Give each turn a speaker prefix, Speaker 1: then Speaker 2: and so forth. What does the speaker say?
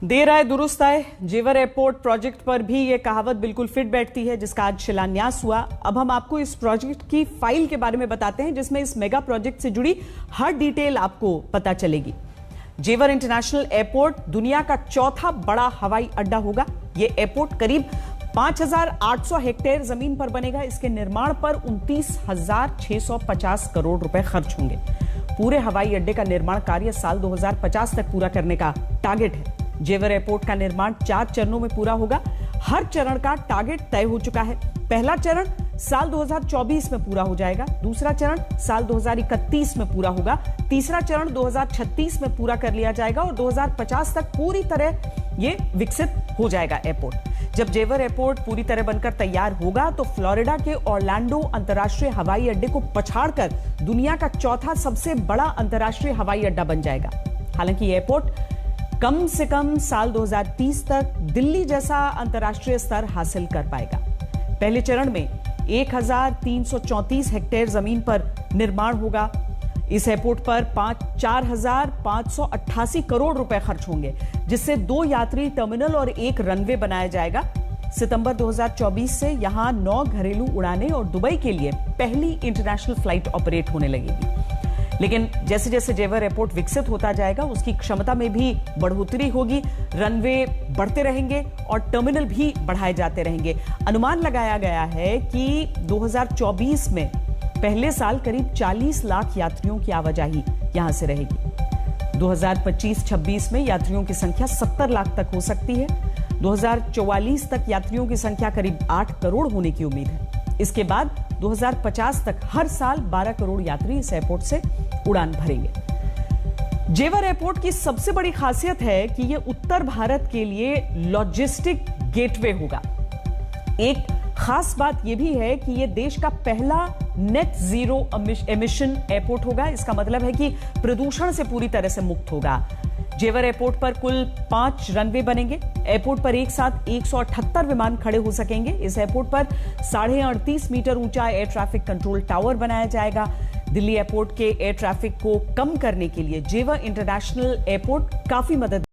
Speaker 1: देर आए दुरुस्त आए। जेवर एयरपोर्ट प्रोजेक्ट पर भी यह कहावत बिल्कुल फिट बैठती है, जिसका आज शिलान्यास हुआ। अब हम आपको इस प्रोजेक्ट की फाइल के बारे में बताते हैं, जिसमें इस मेगा प्रोजेक्ट से जुड़ी हर डिटेल आपको पता चलेगी। जेवर इंटरनेशनल एयरपोर्ट दुनिया का चौथा बड़ा हवाई अड्डा होगा। यह एयरपोर्ट करीब 5,800 हेक्टेयर जमीन पर बनेगा। इसके निर्माण पर 29,650 करोड़ रुपए खर्च होंगे। पूरे हवाई अड्डे का निर्माण कार्य साल 2050 तक पूरा करने का टारगेट है। जेवर एयरपोर्ट का निर्माण 4 चरणों में पूरा होगा। हर चरण का टारगेट तय हो चुका है। पहला चरण साल 2024 में पूरा हो जाएगा। दूसरा चरण साल 2031 में पूरा होगा। तीसरा चरण 2036 में पूरा कर लिया जाएगा और 2050 तक पूरी तरह यह विकसित हो जाएगा एयरपोर्ट। जब जेवर एयरपोर्ट पूरी तरह बनकर तैयार होगा तो फ्लोरिडा के ऑरलैंडो अंतर्राष्ट्रीय हवाई अड्डे को पछाड़कर दुनिया का चौथा सबसे बड़ा अंतर्राष्ट्रीय हवाई अड्डा बन जाएगा। हालांकि एयरपोर्ट कम से कम साल 2030 तक दिल्ली जैसा अंतर्राष्ट्रीय स्तर हासिल कर पाएगा। पहले चरण में 1,334 हेक्टेयर जमीन पर निर्माण होगा। इस एयरपोर्ट पर 4,588 करोड़ रुपए खर्च होंगे, जिससे 2 यात्री टर्मिनल और 1 रनवे बनाया जाएगा। सितंबर 2024 से यहां 9 घरेलू उड़ानें और दुबई के लिए पहली इंटरनेशनल फ्लाइट ऑपरेट होने लगेगी। लेकिन जैसे जैसे जेवर एयरपोर्ट विकसित होता जाएगा, उसकी क्षमता में भी बढ़ोतरी होगी। रनवे बढ़ते रहेंगे और टर्मिनल भी बढ़ाए जाते रहेंगे। अनुमान लगाया गया है कि 2024 में पहले साल करीब 40 लाख यात्रियों की आवाजाही यहां से रहेगी। 2025-26 में यात्रियों की संख्या 70 लाख तक हो सकती है। 2044 तक यात्रियों की संख्या करीब 8 करोड़ होने की उम्मीद है। इसके बाद 2050 तक हर साल 12 करोड़ यात्री इस एयरपोर्ट से उड़ान भरेंगे। जेवर एयरपोर्ट की सबसे बड़ी खासियत है कि यह उत्तर भारत के लिए लॉजिस्टिक गेटवे होगा। एक खास बात यह भी है कि यह देश का पहला नेट जीरो एमिशन एयरपोर्ट होगा। इसका मतलब है कि प्रदूषण से पूरी तरह से मुक्त होगा। जेवर एयरपोर्ट पर कुल 5 रनवे बनेंगे। एयरपोर्ट पर एक साथ 178 विमान खड़े हो सकेंगे। इस एयरपोर्ट पर 38.5 मीटर ऊंचा एयर ट्रैफिक कंट्रोल टावर बनाया जाएगा। दिल्ली एयरपोर्ट के एयर ट्रैफिक को कम करने के लिए जेवर इंटरनेशनल एयरपोर्ट काफी मदद